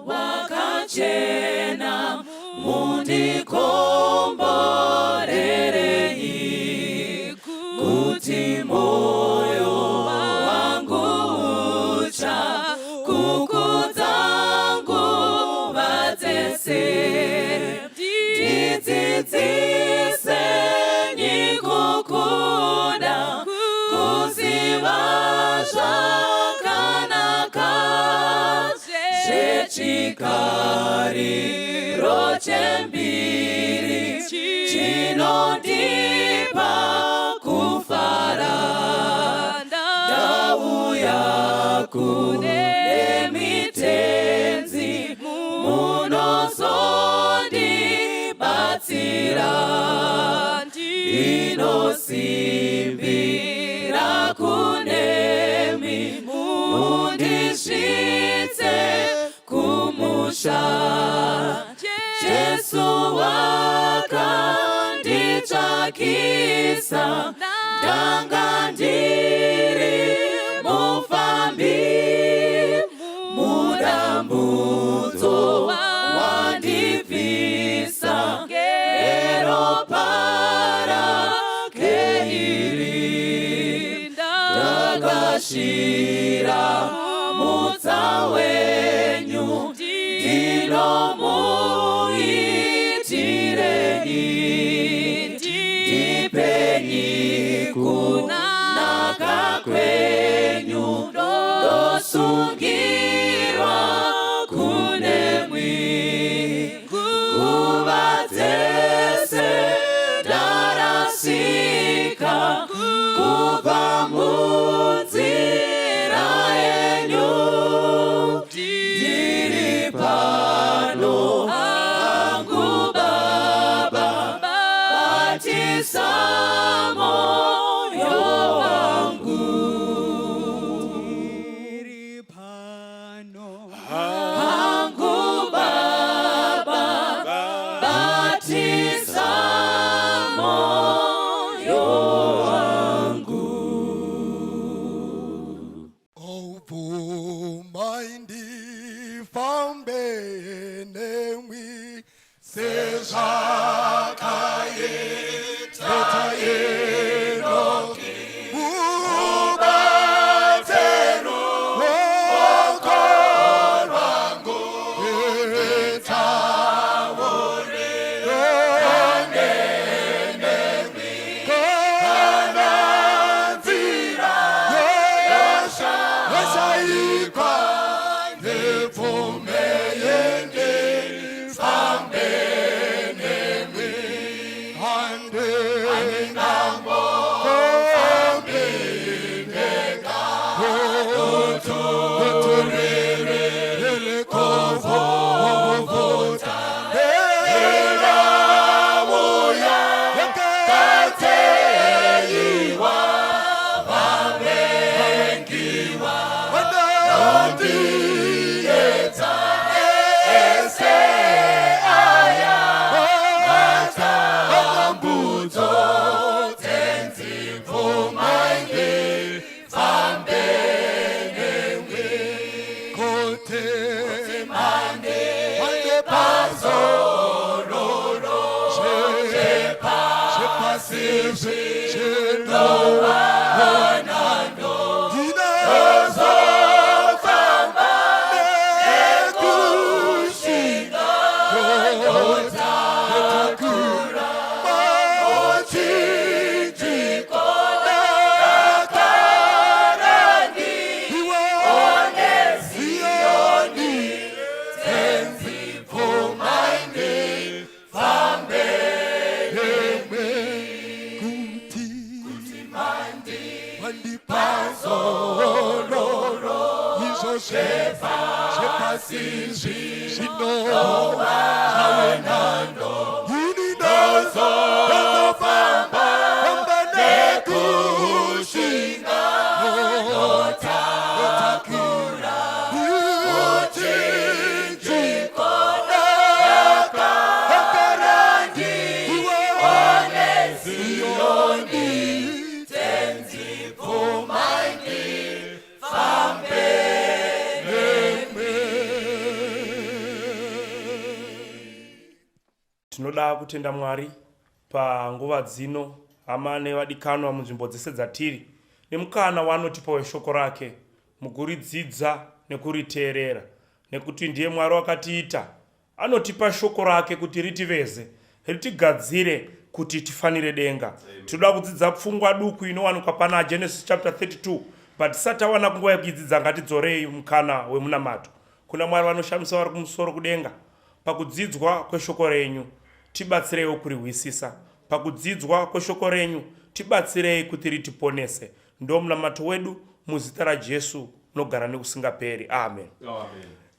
wakachena mundikomborerei kuti moyo wangu ucha kukudza nguva dzese ndidzidzise kukuda kuziva zvakanaka zvechikariro chembiri chinondipa kufara ndauya kune mitenzi munozondibatsira inosimbira kunemi mundisvitse kumusha Jesu wakanditsvakisa ndanga ndiri mufambi mudambudzo wandibvisa ngeropa ndakashira mutsa wenyu ndinomuitirei ndipeni kunaka kwenyu ndosungirwa kunemwi nguva dzese ndarasika kubva munzira yenyu ndiri pano hangu Baba batisa moyo wangu ndiri pano hangu Baba batisa moyo wangu. Tinoda kutenda Mwari panguva dzino hama nevadikanwa munzvimbo dzese dzatiri nemukana wanotipa weshoko rake mukuridzidza nekuriteerera nekuti ndiye Mwari wakatiita anotipa shoko rake kuti ritiveze ritigadzire kuti tifanire denga. Tinoda kudzidza pfungwa duku inowanikwa pana Genesis chapter 32 but tisatawana kunguva yekuidzidza ngatidzorei mukana wemunamato. Kuna Mwari vanoshamisa vari kumusoro kudenga pakudzidzwa kweshoko renyu tibatsirei kurihwisisa, pakudzidzwa kweshoko renyu tibatsirei kuti ritiponese. Ndo munamato wedu muzita raJesu unogara nekusingaperi. Amen.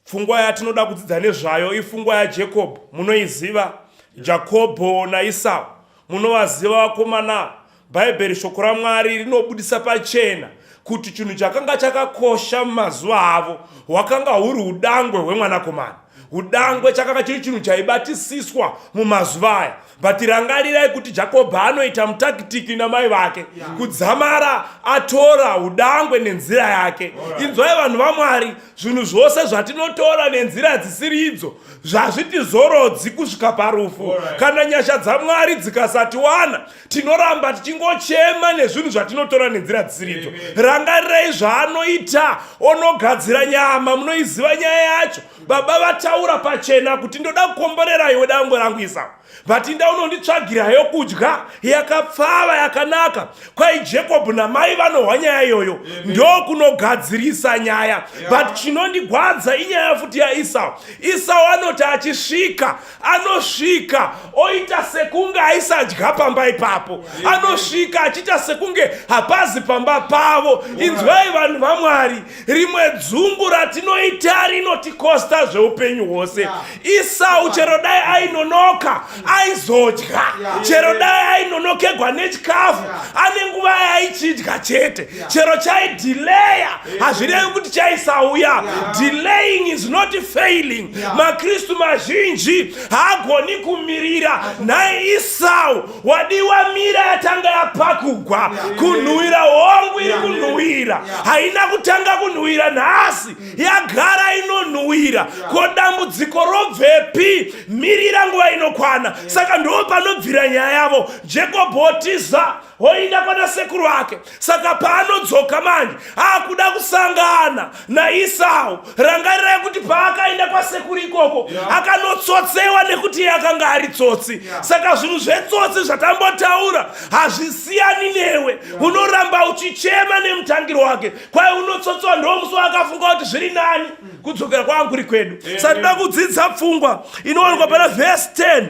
Pfungwa yatinoda kudzidza nezvayo ifungwa yaJacob. Munoiziva Jakobho naEsau, munovaziva vakomana. Bhaibheri shoko raMwari rinobudisa pachena kuti chinhu chakanga chakakosha mumazuva avo hwakanga huri udangwe hwemwanakomana. Udangwe chakanga chiri chinhu chaibatisiswa mumazuva aya. But rangarirai kuti Jakobho anoita mutakitiki namai vake kudzamara atora udangwe nenzira yake. Inzwai vanhu vaMwari, zvinhu zvose zvatinotora nenzira dzisiri idzo zvazvitizorodzi kusvika parufu. Kana nyasha dzaMwari dzikasatiwana tinoramba tichingochema nezvinhu zvatinotora nenzira dzisiri idzo. Rangarirai zvaanoita onogadzira nyama. Munoiziva nyaya yacho. Baba vataura pachena kuti ndoda kukomborera iwe dangwe rangu Esau, but inda unonditsvagira yokudya yakapfava yakanaka. Kwai Jacob namai vanohwa nyaya iyoyo, ndo kunogadzirisa nyaya. But chinondigwadza inyaya futi yaEsau. Esau anoti achisvika, anosvika oita sekunge aisadya pamba ipapo, anosvika achiita sekunge hapazi pamba pavo. Inzwai vanhu vaMwari, rimwe dzungu ratinoita rinotikosta zveupenyu hwose. Esau chero dai ainonoka aizodya, chero dai ainonokegwa nechikafu ane nguva yaichidya chete, chero chaidileya hazvirevi kuti chaisauya. Delaying is not failing. Makristu mazhinji haagoni kumirira. Naye Esau wadiwa mira yatanga yapakugwa, kunhuhwira hongu iri kunhuhwira, haina kutanga kunhuhwira nhasi, yagara inonhuhwira. Ko dambudziko robvepi? Mirira nguva inokwana. Saka ndo panobvira nyaya yavo. Jacob otiza oinda pana sekuru wake. Saka paanodzoka manje akuda kusangana naEsau. Rangarirai kuti paakaenda kwa sekuru ikoko akanotsotsewa nekuti iye akanga ari tsotsi. Saka zvinhu zvetsotsi zvatambotaura hazvisiyani newe. Unoramba uchichema nemutangiro wake. Kwai unotsotsewa ndo musi wakafunga kuti zviri nani kudzokera kwangu kuri kwedu. Saka toda kudzidza pfungwa inowanikwa pana verse 10.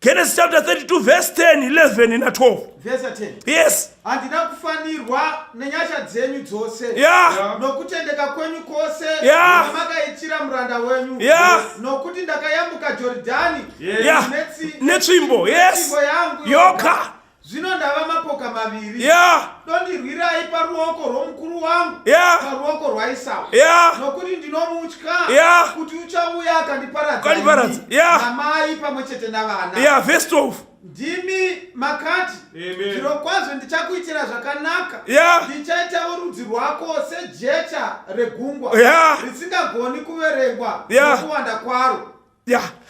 Genesis chapter 32 verse 10, 11 na 12. Verse 10. Yes. Handina kufanirwa nenyasha dzenyu dzose. Nokutendeka kwenyu kwose makaitira muranda wenyu. Nokuti ndakayambuka Jorodhani netsvimbo yangu yoka. Zvino ndava mapoka maviri. Dondirwirai paruoko rwomukuru wangu, paruoko rwaEsau. Nokuti ndinomutya kuti uchauya akandiparadza namai pamwe chete navana. Verse 12. Ndimi makati, zvirokwazvo ndichakuitira zvakanaka. Ndichaitawo rudzi rwako sejecha regungwa risingagoni kuverengwa nokuwanda kwaro.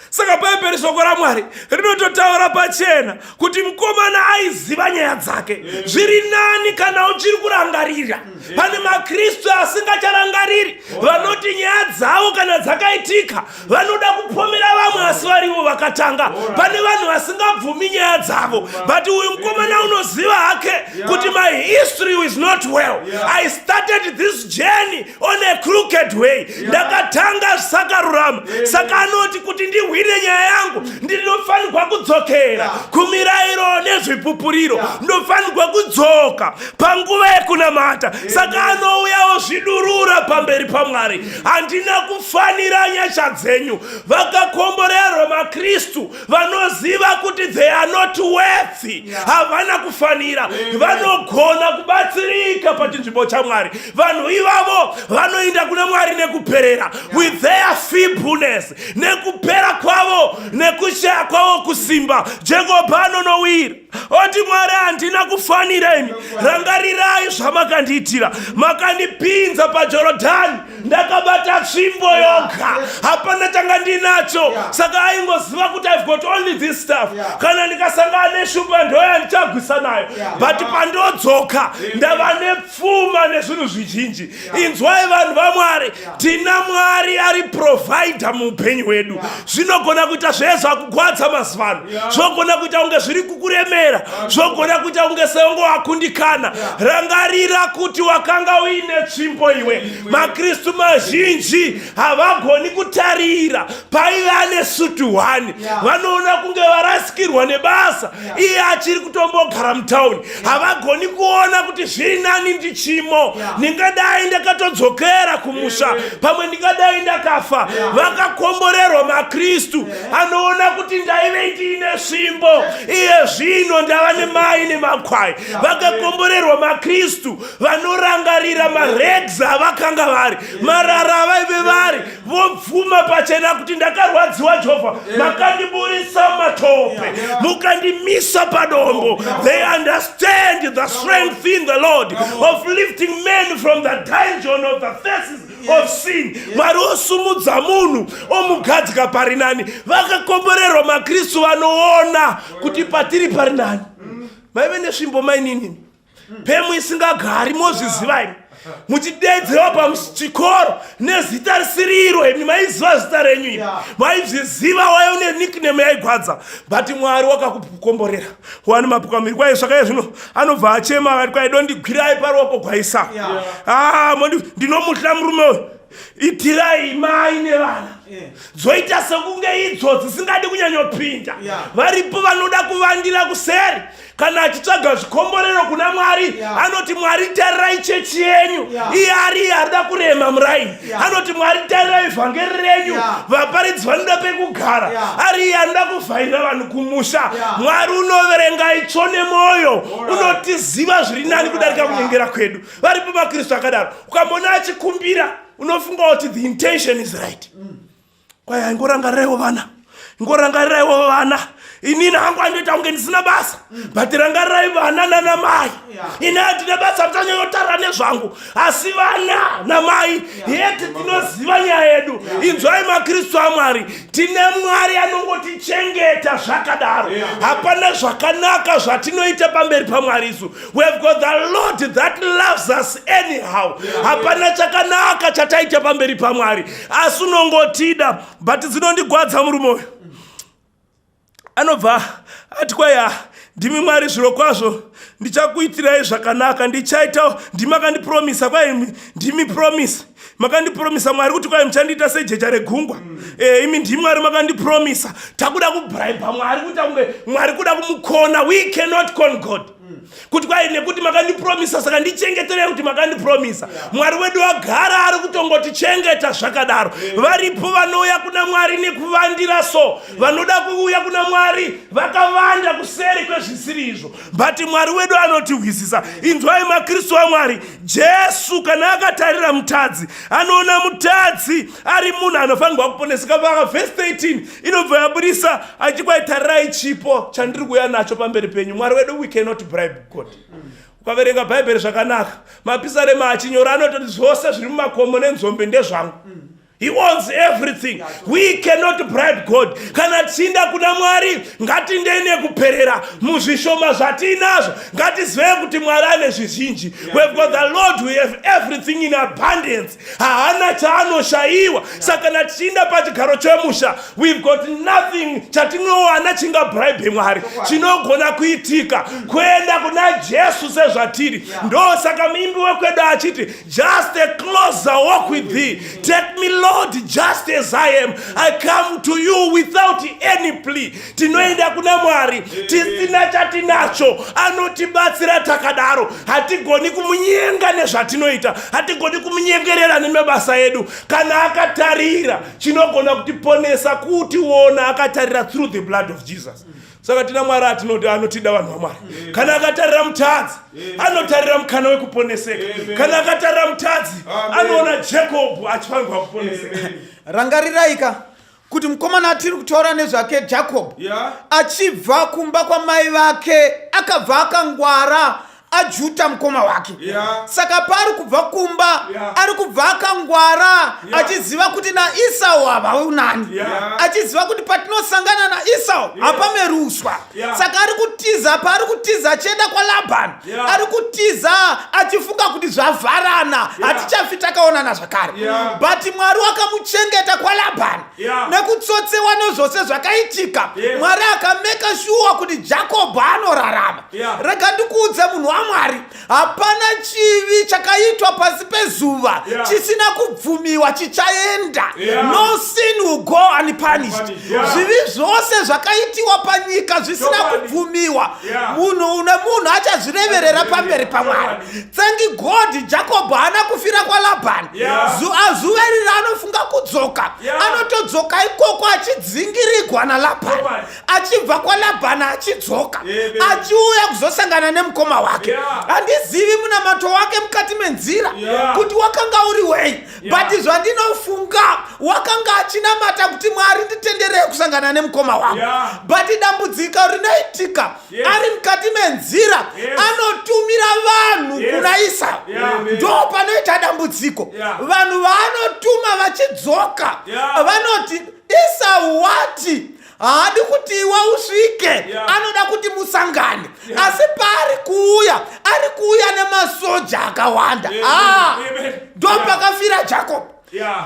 Saka Bhaibheri shoko raMwari rinototaura pachena kuti mukomana aiziva nyaya dzake. Zviri nani kana uchiri kurangarira. Pane maKristu asingacharangariri, vanoti nyaya dzavo kana dzakaitika vanoda kupomera vamwe asi varivo vakatanga. Pane vanhu vasingabvumi nyaya dzavo, but uyu mukomana unoziva hake kuti my history is not well. I started this journey on a crooked way. Ndakatanga zvisakarurama. Saka anoti kuti ndihwire nyaya yangu ndinofanirwa kudzokera kumirayiro nezvipupuriro. Ndofanirwa kudzoka panguva yekunamata. Saka anouyawo zvidurura pamberi paMwari. Handina kufanira nyasha dzenyu. Vakakomborerwa maKristu vanoziva kuti they are not worthy. Havana kufanira. Vanogona kubatsirika pachinzvimbo chaMwari. Vanhu ivavo vanoinda kuna Mwari nekuperera, with their feebleness, nekupera kwavo nekushaya kwavo kusimba. Jacob anonowira. oti Mwari handina kufanira imi, rangarirai zvamakandiitira. Makandipinza paJorodhani ndakabata tsvimbo yoga, hapana changa ndinacho. Saka aingoziva kuti I've got only this stuff. Kana ndikasangana neshupa ndoya ndichagwisa nayo. But pandodzoka ndava nepfuma nezvinhu zvizhinji. Inzwai vanhu vaMwari, tina Mwari ari provider muupenyu hwedu. Zvinogona kuita zvezvakugwadza mazivano, zvogona kuita kunge zviri kukuremera, zvogona kuita kunge seunge wakundikana. Rangarira kuti wakanga uine tsvimbo iwe. maKristu mazhinji havagoni kutarira paive ane sutu 1, vanoona kunge varasikirwa nebasa iye achiri kutombogara mutauni. Havagoni kuona kuti zviri nani ndichimo, ndingadai ndakatodzokera kumusha, pamwe ndingadai ndakafa. Vakakomborerwa maKristu anoona kuti ndaive ndiine svimbo, iye zvino ndava nemai nemakwai. Vakakomborerwa maKristu vanorangarira maregs avakanga vari, marara avaive vari, vobvuma pachena kuti ndakarwadziwa Jehovha, makandiburisa matope, mukandimisa padombo. They understand the strength in the Lord of lifting men from the dungeon of the faces of sin. Mwari osumudza munhu omugadzika pari nani. Vakakomborerwa maKristu vanoona kuti patiri pari nani. Maive nesvimbo mainini, pemwe isingagari mozviziva imi, muchidedzewa pachikoro nezita risiriro. Imi maiziva zita renyu imi, maizviziva wayo nenikname yaigwadza, but Mwari wakakukomborera. Wani mapukamiri kwai zvakaiye zvino anobva achema akati kwai dondigwirai paruoko gwaisa. Ndinomutla murume, itirai mai nevana. Dzoita sekunge idzo dzisingadi kunyanyopinda. Varipo vanoda kuvandira kuseri. Kana achitsvaga zvikomborero kuna Mwari, anoti Mwari tarirai chechi yenyu, iye ari arida kurema muraini. Anoti Mwari tarirai vhangeri renyu, vaparidzi vanoda pekugara, ari anoda kuvhaira vanhu kumusha. Mwari unoverenga itsvo nemoyo, unotiziva zviri nani kudarika kunyengera kwedu. Varipo maKristu akadaro, ukamona achikumbira unofunga kuti the intention is right. Kwai ngorangaraiwo vana, inini hangu andoita kunge ndisina basa, but rangarirai vana nanamai. Ini handina basa muchanyotara nezvangu, asi vana namai yeti tinoziva nyaya yedu. Inzwai maKristu aMwari, tine Mwari anongotichengeta zvakadaro. Hapana zvakanaka zvatinoita pamberi paMwari isu. We have got the Lord that loves us anyhow. Hapana chakanaka chataita pamberi paMwari, asi unongotida. But zinondigwadza murume, anobva ati kwai ndimi Mwari zviro kwazvo, ndichakuitirai zvakanaka, ndichaita ndimakandipromisa. Kwai ndimi promise, makandipromisa Mwari kuti kwai muchandiita sejecha regungwa. Imi ndimi Mwari makandipromisa. Takuda kubribe Mwari kuti Mwari kuda kumukona. We cannot con God. Kuti kwai nekuti makandipromisa saka ndichengeterei kuti makandipromisa. Mwari wedu agara ari kutongotichengeta zvakadaro. Varipo vanouya kuna Mwari nekuvandira so, vanoda kuuya kuna Mwari vakavanda kuseri kwezvisiri izvo, but Mwari wedu anotihwisisa. Inzwai maKristu aMwari, Jesu kana akatarira mutadzi, anoona mutadzi ari munhu anofanirwa kuponeseka. Verse 13 inobva yabudisa achikwai tarirai chipo chandiri kuuya nacho pamberi penyu. Mwari wedu, we cannot bribe God. Ukaverenga Bhaibheri zvakanaka, mapisarema achinyora anototi zvose zviri mumakomo nenzombe ndezvangu. He wants everything. We cannot bribe God. Kana tichinda kuna Mwari, ngatindene kuperera muzvishoma zvatinazvo. Ngatizive kuti Mwari ane zvizhinji. We have got the Lord, we have everything in abundance. Haana chaanoshayiwa. Saka kana tichinda pachigaro chemusha, we've got nothing chatinowana chinga bribe Mwari. Chinogona kuitika kuenda kuna Jesu sezvatiri. Ndo saka muimbi wekwedu achiti, just a closer walk with thee. Take me, Lord, just as I am. I come to you without any plea. Tinoenda kuna Mwari tisina chatinacho, anotibatsira takadaro. Hatigoni kumunyenga nezvatinoita, hatigoni kumunyengerera nemabasa edu. Kana akatarira chinogona kutiponesa, kutiona akatarira through the blood of Jesus. Saka tina Mwari anotida vanhu vaMwari. Kana akatarira mutadzi, anotarira mukana wekuponeseka. Kana akatarira mutadzi, anoona Jacob achifanirwa kuponeseka. Rangariraika kuti mukomana atiri kutaura nezvake Jacob achibva kumba kwamai vake akabva akangwara ajuta mukoma wake. Saka pari kubva kumba ari kubva akangwara achiziva kuti naEsau havaunani, achiziva kuti patinosangana naEsau hapameruswa. Saka ari kutiza, paari kutiza achienda kwaLabhani, ari kutiza achifunga kuti zvavharana hatichafi takaonana zvakare. But Mwari wakamuchengeta kwaLabhani nekutsotsewa nezvose zvakaitika. Mwari akameka shuwa kuti Jacob anorarama. Rega ndikuudze munhu waMwari, hapana chivi chakaitwa pasi pezuva chisina kubvumiwa chichaenda. No sin will go unpunished. Zvivi zvose zvakaitiwa panyika zvisina kubvumiwa, munhu nemunhu achazvireverera pamberi paMwari. Thank God Jacob haana kufira kwaLabhani. Zuva iri raanofunga kudzoka, anotodzoka ikoko achidzingirigwa naLabhani, achibva kwaLabhani achidzoka, achiuya kuzosangana nemukoma wake. Handizivi munamato wake mukati menzira kuti wakanga uri wei, but zvandinofunga wakanga achinamata kuti Mwari nditenderei kusangana nemukoma wangu. But dambudziko rinoitika ari mukati menzira, anotumira vanhu kuna Esau. Ndo panoita dambudziko. Vanhu vaanotuma vachidzoka vanoti Esau wati haadi kuti iwe usvike, anoda kuti musangane. Asi paari kuuya, ari kuuya nemasoja akawanda. Ndo pakafira Jacob.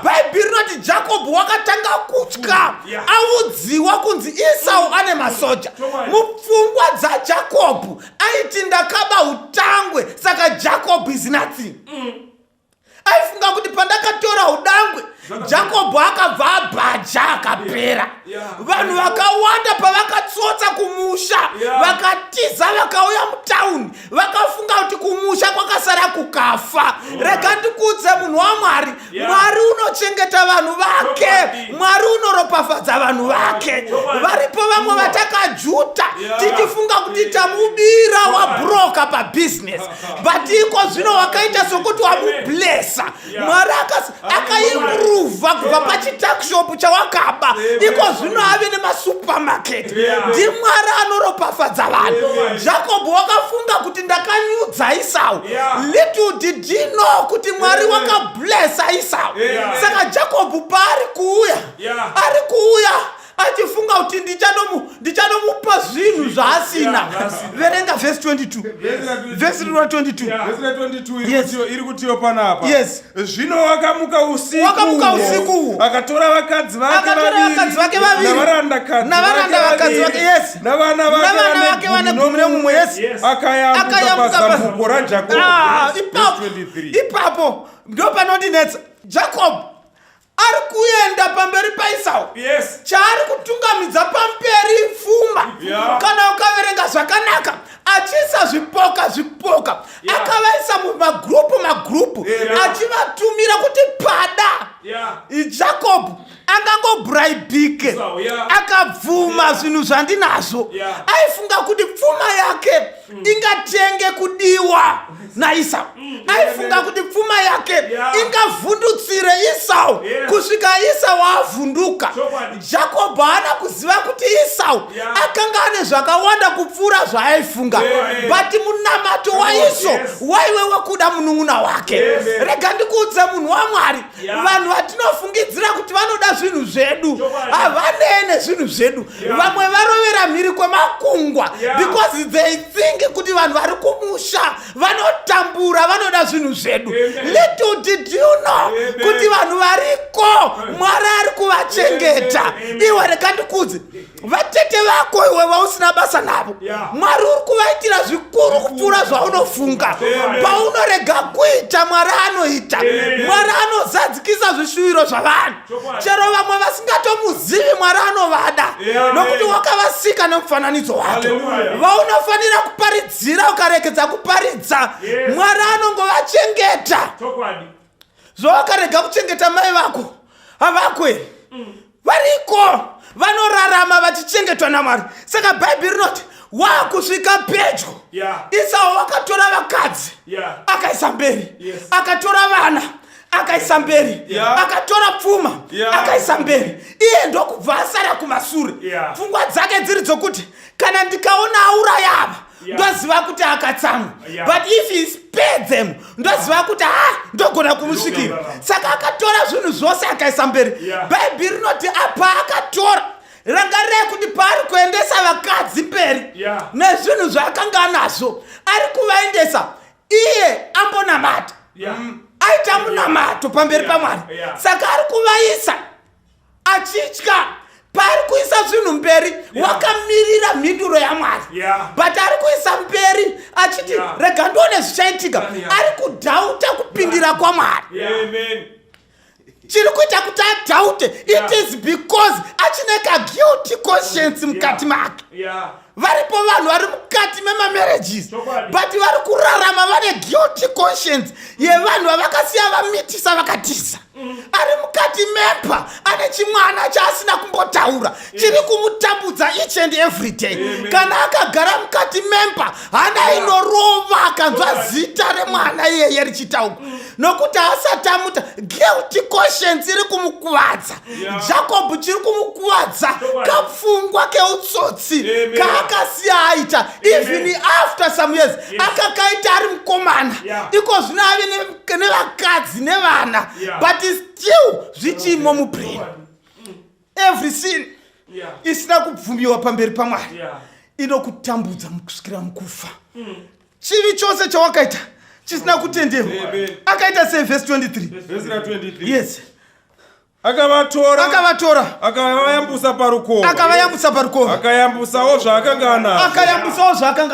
Bhaibheri rinoti Jacob wakatanga kutya audziwa kunzi Esau ane masoja. Mupfungwa dzaJacob aiti ndakaba utangwe, saka Jacob is nothing. Aifunga kuti pandakatora udangwe Jacob akabva abhaja akapera. Vanhu vakawanda pavakatsotsa kumusha vakatiza vakauya mutauni vakafunga kuti kumusha kwakasara kukafa. Rega ndikuudze munhu waMwari, Mwari unochengeta vanhu vake, Mwari unoropafadza vanhu vake. Varipo vamwe vatakajuta tichifunga kuti tamubira wabroka pabusiness, but iko zvino wakaita sokuti wamublessa. Mwari akaimuru kubva pachitakishopu chawakaba iko zvino ave nemasupermarket. NdiMwari anoropafadza vanhu. Jacob wakafunga kuti ndakanyudza Esau. Little did he know kuti Mwari wakablessa Esau. Saka Jacob paari kuuya, ari kuuya achifunga kuti ndichanomupa zvinhu zvaasina. Verenga verse 22. Verse 22 iri kutiyo panapa. Zvino wakamuka usiku akatora vakadzi vake vaviri navaranda vakadzi vake navana vake vane gumi nemumwe akayambuka pazambuko raJakobo. Ipapo ndo panondinetsa. Jacob ari kuenda pamberi paEsau. Chaari kutungamidza pamberi pfuma. Kana ukaverenga zvakanaka achisa zvipoka akavaisa mumagrupu achivatumira kuti pada. Jacob angangobribike akabvuma zvinhu zvandinazvo. Aifunga kuti pfuma yake ingatenge kudiwa naEsau. Aifunga kuti pfuma yake ingavhundutsire Esau kusvika Esau avhunduka. Jacob haana kuziva kuti Esau akanga ane zvakawanda kupfuura zvaaifunga, but munamato waIsau waive wekuda munun'una wake. Rega ndikuudze munhu waMwari, vanhu vatinofungidzira kuti vanoda zvinhu zvedu havanene zvinhu zvedu. Vamwe varovera mhiri kwemakungwa because they think kuti vanhu vari kumusha vanotambura, vanoda zvinhu zvedu. Little did you know kuti vanhu variko Mwari ari kuvachengeta. Iwe rega ndikuudze, vatete vako iwe vausina basa navo, Mwari uri kuvaitira zvikuru kupfuura zvaunofunga. Paunorega kuita Mwari anoita. Mwari anozadzikisa zvishuviro zvavanhu. Chero vamwe vasingatomuzivi Mwari anovada nokuti wakavasika nemufananidzo wake. Vaunofanira kuparidzira ukaregedza kuparidza, Mwari anongovachengeta. Zvawakarega kuchengeta mai vako havakwe variko vanorarama vachichengetwa naMwari. Saka Bhaibheri rinoti wakusvika pedyo Esau wakatora vakadzi akaisa mberi, akatora vana akaisa mberi, akatora pfuma, akaisa mberi. Iye ndokubva asara kumashure. Pfungwa dzake dziri dzokuti kana ndikaona auraya ava ndoziva kuti akatsamwa, but if he spared them ndoziva kuti ndogona kumusvikira. Saka akatora zvinhu zvose akaisa mberi. Bhaibheri rinoti apa akatora, rangarirei kuti paari kuendesa vakadzi mberi nezvinhu zvaakanga anazvo, ari kuvaendesa iye ambonamata, aita munamato pamberi paMwari. Saka ari kuvaisa achitya. Paari kuisa zvinhu mberi wakamirira mhinduro yaMwari, but ari kuisa mberi achiti rega ndione zvichaitika. Ari kudhauta kupindira kwaMwari. Chiri kuita kuti adhaute, it is because achineka guilty conscience mukati make. Varipo vanhu vari mukati memamarriages, but vari kurarama vane guilty conscience yevanhu vavakasiya vamitisa vakatisa. Ari mukati memba ane chimwana chaasina kumbotaura, chiri kumutambudza each and every day. Kana akagara mukati memba hana inorova akanzwa zita remwana iyeye richitauka, nokuti asati amuta. Guilty conscience iri kumukuvadza. Jacob chiri kumukuvadza kapfungwa keutsotsi kaakasiya aita. Even after some years akakaita ari mukomana, iko zvino ave nevakadzi nevana, but still zvichimo mubrain. Every sin isina kubvumiwa pamberi paMwari inokutambudza kusvikira mukufa. Chivi chose chawakaita chisina kutenderwa. Akaita sei verse 23. Yes. Akavatora akavayambusa parukova, akayambusawo zvaakanga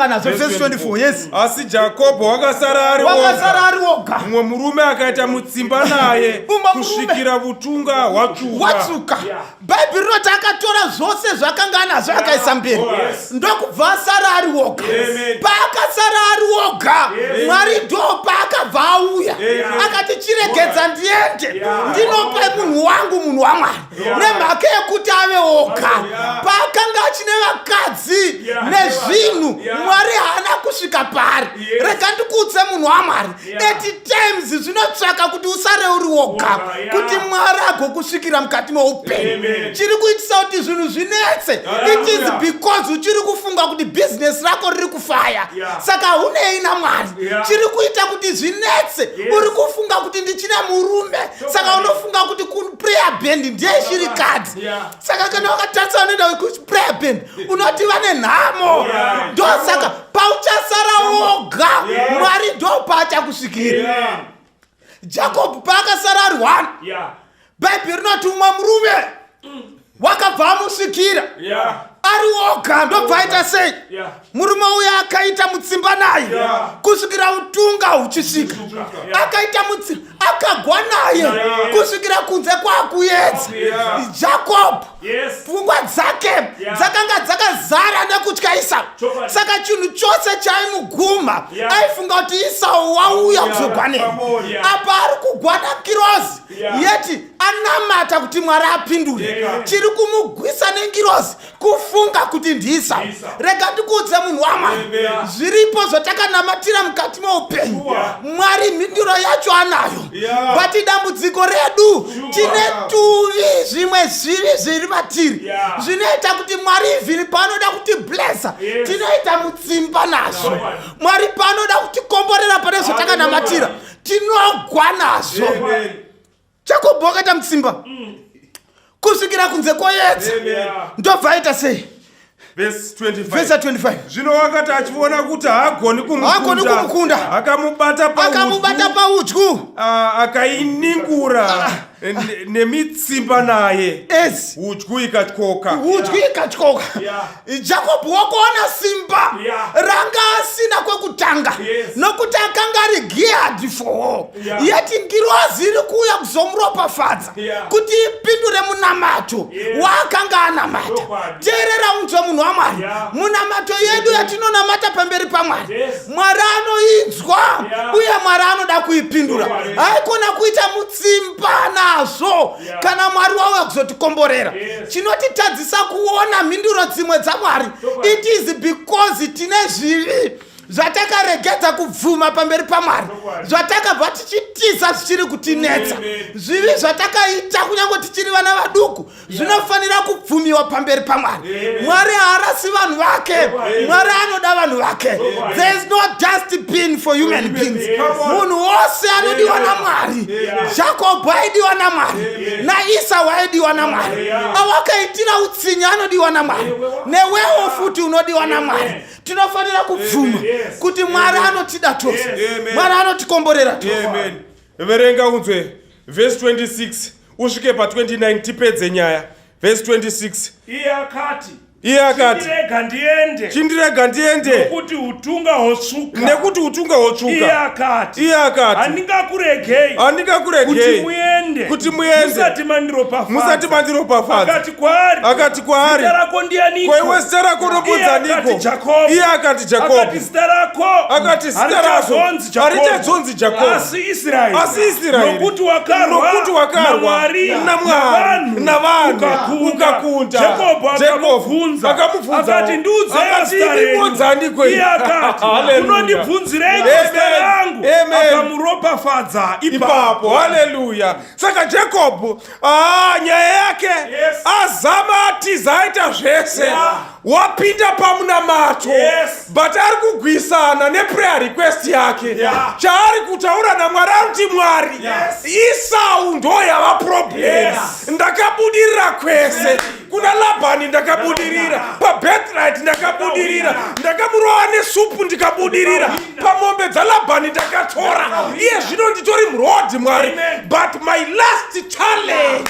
anazvo. Verse 24. Yes. Asi Jakobho wakasara ari woga. Mumwe murume akaita mutsimba naye kusvikira utunga hwatsuka. Bhaibheri rinoti akatora zvose zvakanga anazvo akaisa mberi, ndokubva asara ari woga. Paakasara ari woga, Mwari ndo paakabva auya akati chiregedza ndiende ndinopa munhu munhu waMwari, nemhaka yekuti ave oga. Paakanga achine vakadzi nezvinhu, Mwari haana kusvika pari. Rega ndikuudze munhu waMwari, 80 times zvinotsvaka kuti usare uri oga kuti Mwari agokusvikira mukati meupenyu. Chiri kuitisa kuti zvinhu zvinetse, it is because uchiri kufunga kuti business rako riri kufaya, saka hunei naMwari. Chiri kuita kuti zvinetse, uri kufunga kuti ndichina murume, saka unofunga kuti prayer band ndiye shirikadzi. Saka kana wakatarisa unoenda kuprayer band unoti vane nhamo. Ndo saka pauchasara woga, Mwari ndo paachakusvikira. Jacob paakasara ari 1, Bhaibheri rinoti umwe murume wakabva amusvikira ari woga. Ndobva aita sei? Murume uya akaita mutsimba naye kusvikira utunga huchisvika. Akaita mutsimba, akagwa naye kusvikira kunze kwaakuyedza. Jacob pfungwa dzake dzakanga dzakazara nekutya Esau. Saka chinhu chose chaimuguma aifunga kuti Esau wauya kuzogwa naye. Apa ari kugwa nakirozi, yeti anamata kuti Mwari apindure. Chiri kumugwisa nengirozi kufunga kuti ndiSau. Rega ndikuudze munhu waMwari, zviripo zvatakanamatira mukati meupenyu, Mwari mhinduro yacho anayo, but dambudziko redu tine TUE zvimwe zviri matiri zvinoita kuti Mwari ivhiri paanoda kuti blessa tinoita mutsimba nazvo. Mwari paanoda kuti komborera pane zvatakanamatira tinogwa nazvo. Jacob wakaita mutsimba kusvikira kunze koyedza. Ndobva aita sei? Verse 25. Zvino wakati achiona kuti haagoni kumukunda, akamubata paudyu, akainingura nemitsimba naye, udyu ikatyoka. Jacob wakuona simba ranga asina kwekutanga, nokuti akanga ari geared for war. Yeti ngirozi iri kuuya kuzomuropafadza kuti ipindure munamato waakanga anamata. Teerera unzwe munhu waMwari, munamato yedu yatinonamata pamberi paMwari, Mwari anoinzwa uye Mwari anoda kuipindura. Haikona kuita mutsimba nazvo kana Mwari wauya kuzotikomborera. Chinotitadzisa kuona mhinduro dzimwe dzaMwari, it is because tine zvivi zvatakaregedza kubvuma pamberi paMwari, zvatakabva tichitiza zvichiri kutinetsa, zvivi zvatakaita kunyange tichiri vana vaduku zvinofanira kubvumiwa pamberi paMwari. Mwari haarasi vanhu vake, Mwari anoda vanhu vake. There is no dustbin for human beings. Munhu wose anodiwa naMwari. Jacob aidiwa naMwari, naEsau aidiwa naMwari, awakaitira utsinye anodiwa naMwari, newewo futi unodiwa naMwari. Tinofanira kubvuma kuti Mwari anotida tose, Mwari anotikomborera tose. Amen. Verenga unzwe verse 26 usvike pa 29 tipedze nyaya. Verse 26. Iye akati chindirega ndiende nekuti utunga hotsvuka. Iye akati handingakuregei kuti muende musati mandiropafadza. Akati kwaari kwaiwe zita rako unombonzaniko? Iye akati Jakobo. Akati zita rako harichadzonzi Jakobo asi Israeri, nokuti wakarwa navanhu ukakunda. Jakobo akamubvunza akati ndibonzaniko? Iye akati unondibvunzirei zita rangu? Akamuropafadza ipapo. Haleluya. Saka Jacob nyaya yake azama atiza aita zvese, wapinda pamunamato, but ari kugwisana neprayer request yake. Chaari kutaura naMwari aruti Mwari, Esau ndo yava problem. Ndakabudirira kwese, kuna Labhani ndakabudirira, paBirthright ndakabudirira, ndakamurova nesupu ndikabudirira, pamombe dzaLabhani ndakatora. Iye zvino nditori murodhi Mwari, but my last challenge,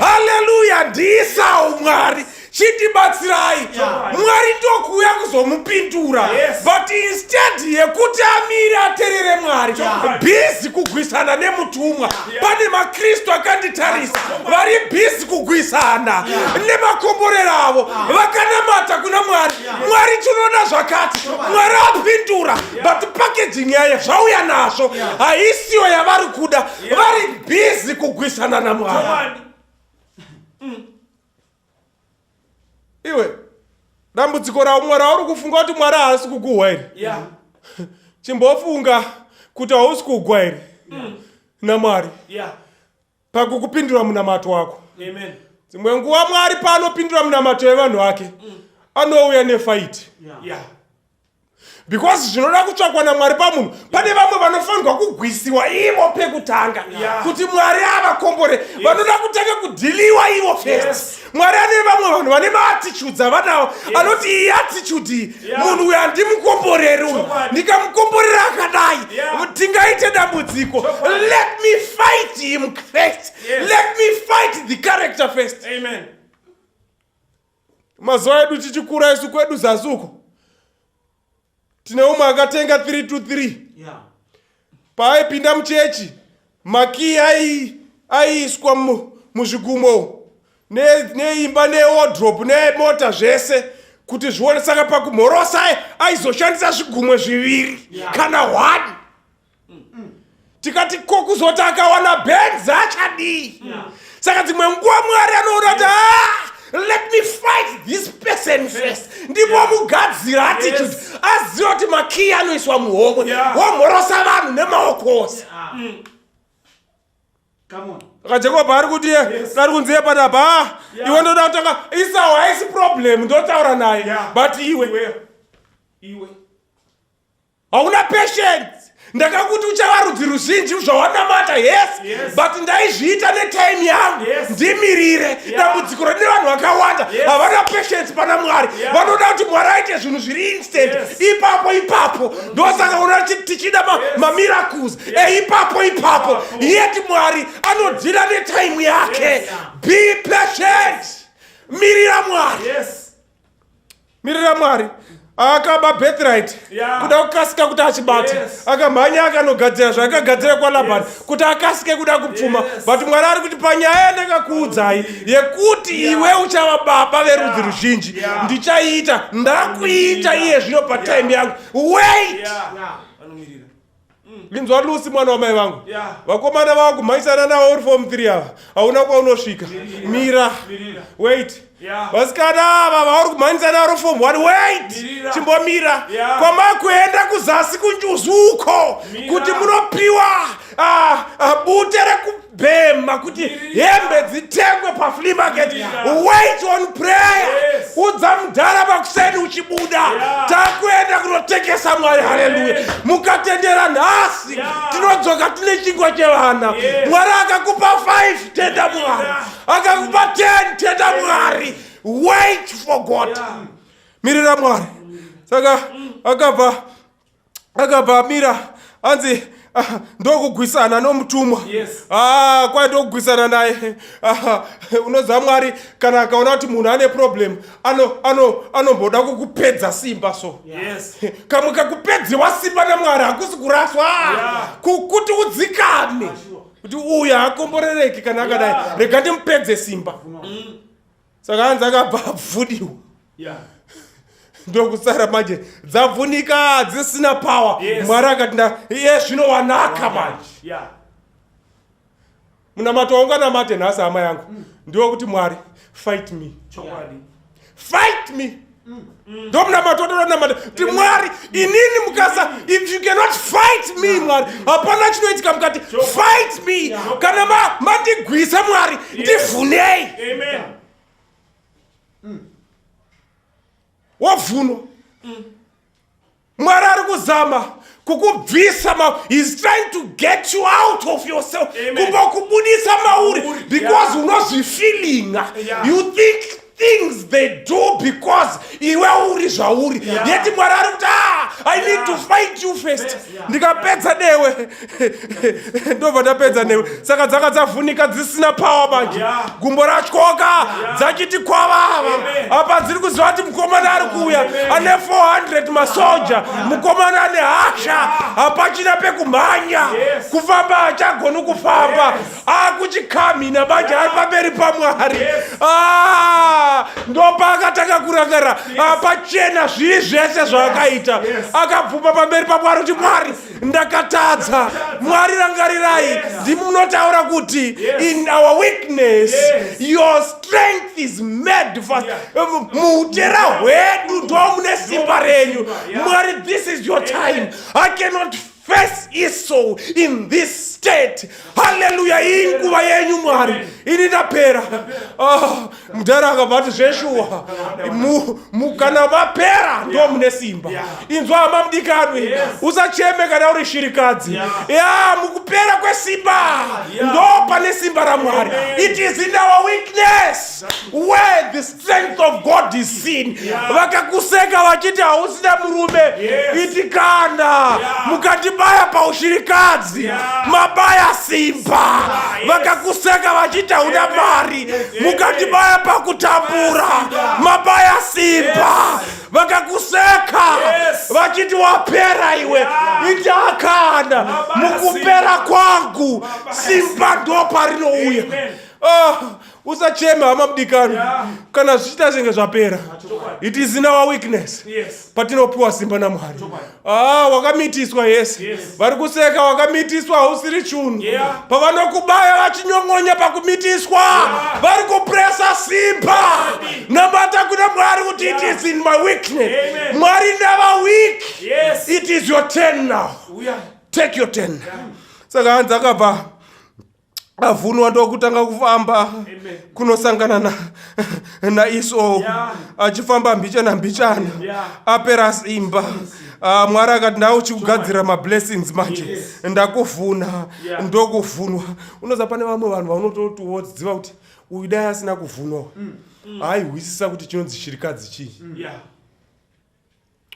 haleluya, ndiEsau Mwari. Chitibatsirai. Mwari ndokuuya kuzomupindura, but instead yekuti amire aterere Mwari, busy kugwisana nemutumwa. Pane maKristu akanditarisa vari busy kugwisana nemakomborero avo, vakanamata kuna Mwari. Mwari tinoona zvakati, Mwari apindura, but packaging yaye zvauya nazvo haisiyo yavari kuda, vari busy kugwisana naMwari. Iwe dambudziko raumwe rauri kufunga kuti Mwari haasi kukuhwa here? Chimbofunga kuti hausi kugwa here naMwari pakukupindura munamato wako. Dzimwe nguva Mwari paanopindura munamato evanhu vake anouya nefight, because zvinoda kutsvakwa naMwari pamunhu. Pane vamwe vanofanirwa kugwisiwa ivo pekutanga kuti Mwari avakombore, vanoda kutanga kudhiliwa ivo first. Mwari ane vamwe vanhu vane maattitudes avanawo, anoti iyi attitude munhu uyu handimukomboreri uyu, ndikamukomborera akadai tingaite dambudziko. Let me fight him first. Let me fight the character first. Amen. Mazuva edu tichikura isu kwedu zazuko, tine umwe akatenga 323. Paaipinda muchechi, makii aiiswa muzvigumo neimba newardrobe nemota zvese kuti zvione. Saka pakumhorosa aizoshandisa zvigumwe zviviri kana 1. Tikati kokuzoti akawana Benz achadii. Saka dzimwe nguva Mwari anoona kuti let me fight this person first. Ndipo mugadzira attitude, aziva kuti makii anoiswa muhomwe, womhorosa vanhu nemaokose. Jacob ari kuti ari kunziye panapa, iwe ndoda kutanga Esau haisi problem, ndotaura naye, but iwe hauna patience. Ndakakuti uchava rudzi ruzhinji zvawanamata, yes, but ndaizviita netime yangu ndimirire. Dambudziko rine vanhu vakawanda havana patience pana Mwari, vanoda kuti Mwari aite zvinhu zviri instant, ipapo. Ndosaka una tichida mamiracles ipapo. Yet Mwari anodhila netime yake. Be patient. Mirira Mwari. Akaba Birthright kuda kukasika kuti achibata, akamhanya akanogadzira zvakagadzira kwaLabhani kuti akasike kuda kupfuma. But Mwari ari kuti panyaya ndakakuudzai yekuti iwe uchava baba verudzi ruzhinji, ndichaita, ndakuita iye zvino patime yangu. Wait. Linzwa Lucy mwana wa mai vangu. Vakomana vangu maisana navo uri form 3 ava. Hauna kwaunosvika. Mira. Wait. Vasikana ava vauri kumhanyisa navo form 1. Wait. Chimbomira. Kwamakuenda kuzasi kunjuzuko kuti munopiwa bute rekubhema kuti hembe dzitengwe paflea market. Wait on prayer. Udza mudhara pakuseni uchibuda. Takuenda kunotekesa Mwari. Haleluya. Mukatendera nhasi tinodzoka tine chingwa chevana. Mwari akakupa 5 tenda Mwari. Akakupa 10 tenda Mwari. Wait for God. Mirira Mwari. Saka akabva Mira anzi ndokugwisana nomutumwa. Kwai ndokugwisana naye. Unoziva Mwari kana akaona kuti munhu ane problem anomboda kukupedza simba so. Kamwe kakupedziwa simba naMwari hakusi kuraswa. Kuti udzikane kuti uyu hakomborereki kana akadai rega ndimupedze simba. Saka hanzi akabva abvudiwa. Ndokusara manje dzavhunika dzisina power. Mwari akati zvinowanaka manje. Munamatonga namate nhasi hama yangu. Ndiwo kuti Mwari fight me. Fight me. Ndomunamatotonamata kuti Mwari inini mukasa if you cannot fight me Mwari hapana chinoitika mukati fight me. Kana mandigwisa Mwari ndivhunei. Amen. Wavhuno. Mwari ari kuzama kukubvisa he's trying to get you out of yourself. Kubudisa mauri because unozvifilinga. You think things they do because iwe uri zvauri. Yeti Mwari ari kuti I need to fight you first. Ndikapedza newe. Ndobva ndapedza newe. Saka dzaka dzavhunika dzisina power manje. Gumbo ratyoka dzachiti kwavava. Apa dziri kuziva kuti mukomana ari kuuya ane 400 masoja. Mukomana ane hasha. Hapachina pekumhanya. Kufamba hachagoni kufamba. Akuchikamhina manje ari pamberi paMwari. Ndopa akatanga kurangarira pachena zviri zvese zvakaita. Akabvuma pamberi paMwari kuti Mwari ndakatadza. Mwari rangarirai. Ndimunotaura kuti in our weakness your strength is made fast. Muutera hwedu ndomune simba renyu. Mwari this is your time. I cannot face Esau in this state. Hallelujah. Hii nguva yenyu Mwari ini ndapera. Mudhara akabva kuti zveshuwa kana vapera ndo mune simba. Inzwa hama mudikanwi usacheme kana uri shirikadzi. Mukupera kwesimba ndo pane simba raMwari. It is in our weakness where the strength of God is seen. Vakakuseka vachiti hausina murume itikana mukatibaya paushirikadzi mabaya simba. Vakakuseka vachiti hauna mari mukatibaya pakutambura mabaya simba. Vakakuseka vachiti wapera iwe itakana mukupera kwangu simba ndo parinouya. Usachema hama mudikani kana zvichita senge zvapera. It is in our weakness patinopiwa simba naMwari. Wakamitiswa Yesu. Vari kuseka wakamitiswa hausiri chunhu. Pavanokubaya vachinyongonya pakumitiswa vari kupresa simba. Nambata kuna Mwari kuti it is in my weakness. Mwari never weak. It is your turn now. Take your turn. Saka hanzi akabva avhunwa ndokutanga kufamba kunosangana naEsau achifamba mbichana apera simba. Mwari akati ndauchikugadzira mablessings manje ndakuvhuna ndokuvhunwa. Unoziva pane vamwe vanhu vanotoziva kuti uyu dai asina kuvhunwa haihwisisa kuti chinonzi shirikadzi chii.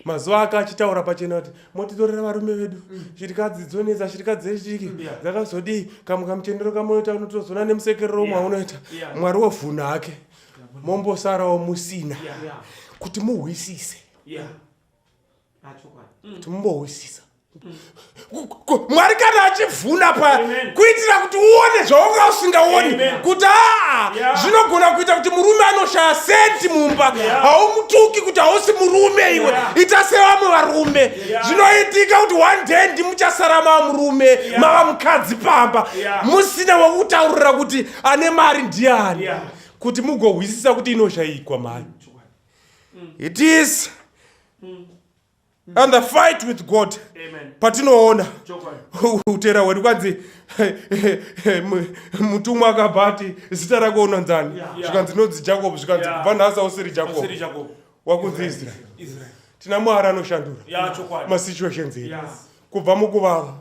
Mazuva akachitaura pachena kuti motitorera varume vedu shirikadzi dzonesa shirikadzi dzechiki dzakazodii kamwe kamuchendero kamunoita unotozoona nemusekerero umwe unoita. Mwari wovhuna hake mombosarawo musina kuti muhwisise kuti mumbohwisisa Mwari kana achivhuna kuitira kuti uone zvaunga usingaoni, kuti zvinogona kuita kuti murume anoshaya senti mumba, haumutuki kuti hausi murume iwe, ita sevamwe varume. Zvinoitika kuti one day ndimuchasara mava murume, mava mukadzi pamba, musina wekutaurira kuti ane mari ndiani, kuti mugohwisisa kuti inoshayikwa mari. It is and the fight with God. Patinoona utera wedu kwanzi mutumwa akabati zita rako unonzani, zvikanzi nodzi Jacob, zvikanzi kubva nhasi usiri Jacob, wakunzi Israel. Tina Mwari anoshandura masituations edu kubva mukuvava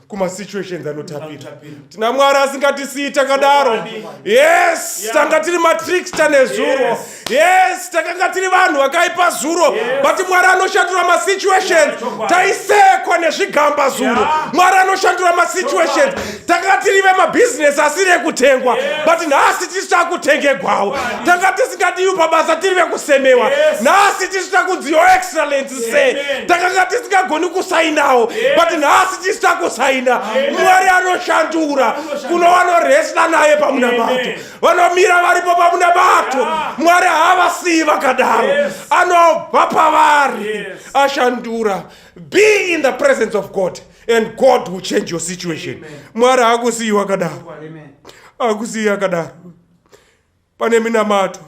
kuma situations anotapira. Tina Mwari asingatisii takadaro. Yes, tanga tiri matrickster nezuro. Yes, takanga tiri vanhu vakaipa zuro. But Mwari anoshandura ma situations. Taisekwa nezvigamba zuro. Mwari anoshandura ma situations. Tanga tiri vema business asiri kutengwa. But nhasi tisu takutengegwawo. Tanga tisingadiwi pabasa tiri vekusemewa. Nhasi tisu takunzi your excellency say. Tanga tisingagoni kusainawo. But nhasi tisu takusaina. Mwari anoshandura. Kuno vanoresla naye pamunabato, vanomira varipo pamunabato. Mwari havasiyi vakadaro, anobva pavari ashandura. Be in the presence of God and God will change your situation. Mwari hakusiyi wakadaro, hakusiyi akadaro. Pane minamato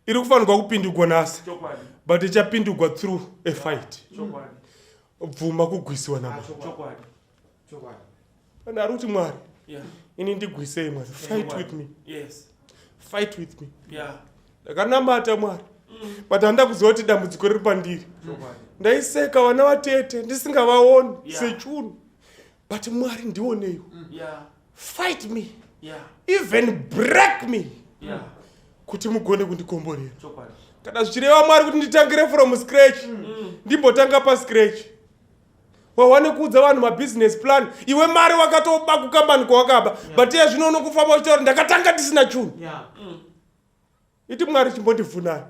iri kufanirwa kupindurwa nhasi, but ichapindurwa through a fight. Bvuma kugwisiwa naMwari. Kana ari kuti Mwari, ini ndigwisei Mwari, fight with me. Fight with me. Ndakanamata Mwari, but handida kuziva kuti dambudziko riri pandiri. Ndaiseka vana vatete ndisingavaoni sechunhu, but Mwari ndioneiwo. Fight me, even break me, kuti mugone kundikomborera. Kana zvichireva Mwari kuti nditangire from scratch, ndimbotanga pa scratch. Wawane kuudza vanhu mabusiness plan, iwe mari wakatoba kukambani kwawakaba, but iye zvino unokufamba uchitaura ndakatanga ndisina chunhu. Iti Mwari chimbondivhunai.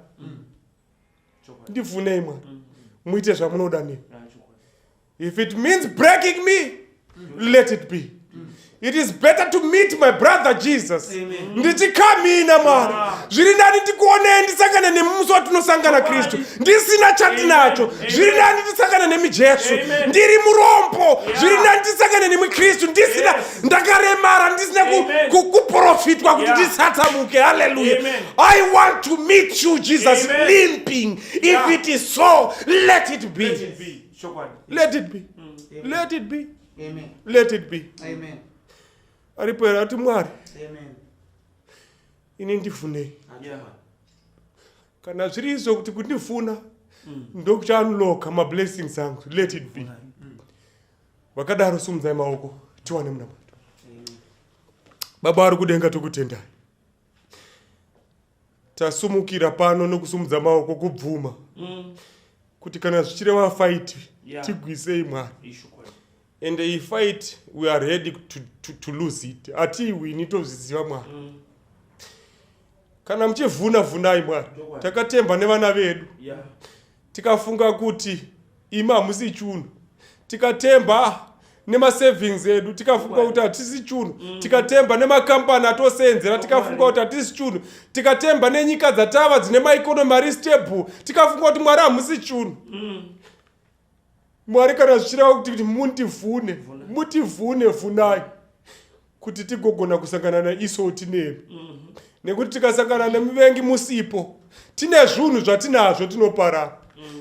Ndivhunei Mwari, muite zvamunoda neni. If it means breaking me, let it be. It is better to meet my brother Jesus. Ndichikamina Mwari, zviri nani ndikuonei ndisangane nemusi watinosangana Kristu, ndisina chatinacho. Zviri nani ndisangane nemi Jesu, ndiri murombo. Zviri nani ndisangane nemi Kristu, ndisina ndakaremara, ndisina kuprofitwa kuti ndisatsamuke. Hallelujah. I want to meet you Jesus, limping. If it is so, let it be. Let it be. Let it be. Let it be. Amen. Aripera ati Mwari, ini ndivhunei. Kana zvirizo kuti kundifuna ndokuchaunloka ma blessings angu, let it be. Vakadaro sumudzai maoko tiwane munamato. Baba vari kudenga tokutendai, tasumukira pano nokusumudza maoko kubvuma kuti kana zvichireva fight tigwisei Mwari. And the fight, we are ready to lose it. Ati we need to ziziva Mwari. Kana mchivhuna vhunai Mwari. Takatemba nevana vedu. Tikafunga kuti imi hamusi chunhu. Tikatemba nema savings edu, tikafunga kuti hatisi chunhu. Tikatemba nema kampani atosenzera, tikafunga kuti hatisi chunhu. Tikatemba nenyika dzatava dzine ma economy ari stable, tikafunga kuti Mwari hamusi chunhu. Mwari kana zvichireva kuti muntivhune, mutivhune vhunai, kuti tigogona kusangana naisoti nemi. Nekuti tikasangana nemuvengi musipo, tine zvinhu zvatinazvo tinoparara.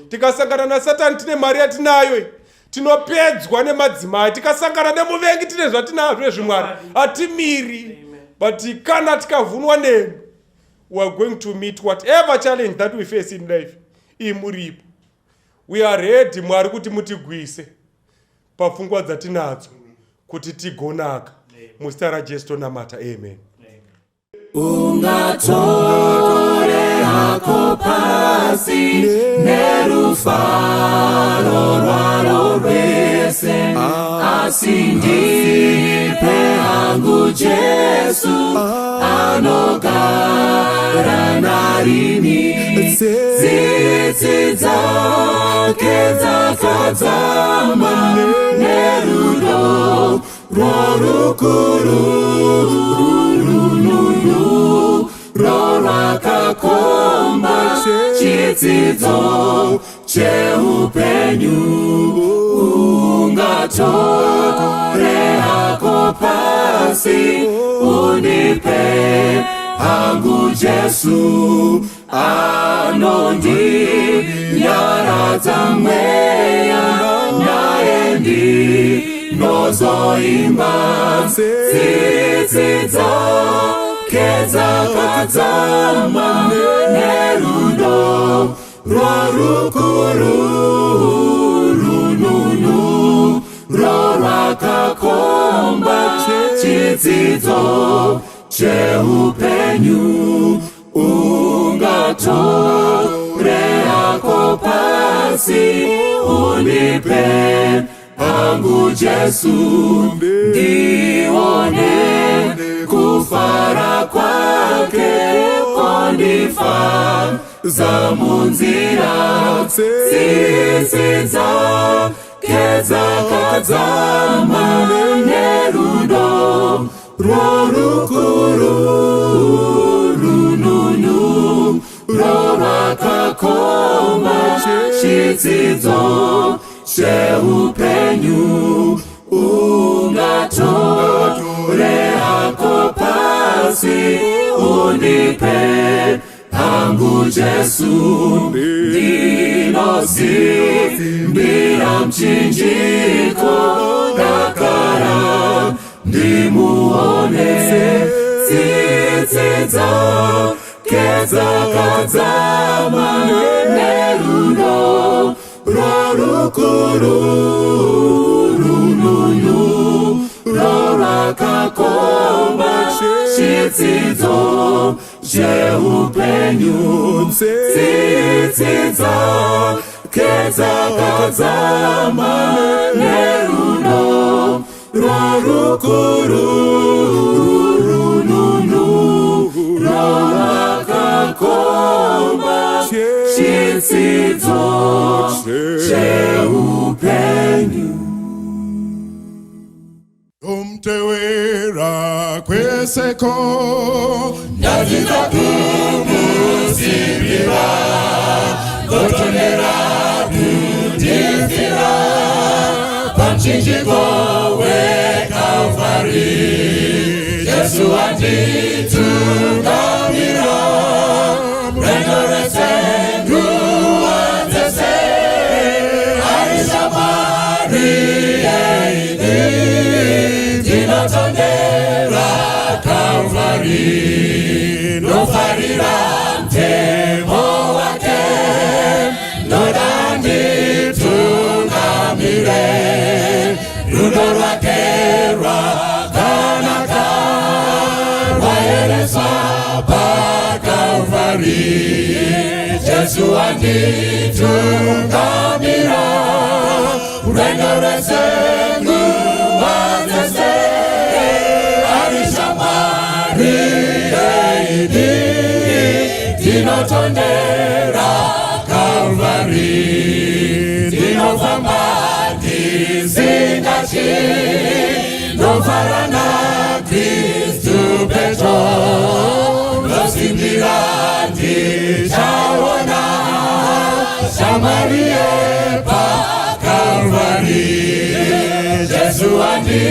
Tikasangana naSatani tine mari yatinayo, tinopedzwa nemadzimai. Tikasangana nemuvengi tine zvatinazvo zvimwari, hatimiri. But kana tikavhunwa nemi, we are going to meet whatever challenge that we face in life. Imuripo. We are ready Mwari kuti mutigwise pafungwa dzatinadzo kuti tigonaka. Muzita raJesu tonamata. Amen. Ungatore hako pasi nerufaro rwaro rwese, asi ndipe hangu Jesu anogara narini. tsitsi dzake dzakadzama nerudo rworukuru rorwakakomba chidzidzo cheupenyu ungatore hako pasi unipe hangu Jesu anondinyaradza mweya naye ndinozoimba tsitsi dzake dzakadzama nerudo rworukuru rorwakakomba chidzidzo cheupenyu ungatore hako pasi unipe hangu Jesu ndione kufara kwake kondifadza munzira tsitsi dzake dzakadzama nerudo rworukuru rorwakakomba chidzidzo cheupenyu ungatore hako pasi unipe hangu Jesu ndinosimbira mchinjiko dakara ndimuone tsitsi dzake dzakadzama nerudo rworukuru rorwakakomba chidzidzo cheupenyu tsitsi dzake dzakadzama nerudo rworukuru rorwakakomba chidzidzo cheupenyu umtewera kweseko ndadzidza kumusimbira gotonera kundifira pamchinjiko weKalvari Jesu anditungamira rendo rese nguva dzese aishamwari yeidi ndinotondera Kalvari nofarira mtemo wake ndoda nditungamire rudo rwake rwakanaka rwaeresa paKalvari Jesu anditungamira rendo rese nguva dzese arishamwari yeidi ndinotondera Kalvari ndinofamba ndisingatyi ndofara naKristu Petro ndosimbira ndichaona shamwari yepaKalvari Jesu andi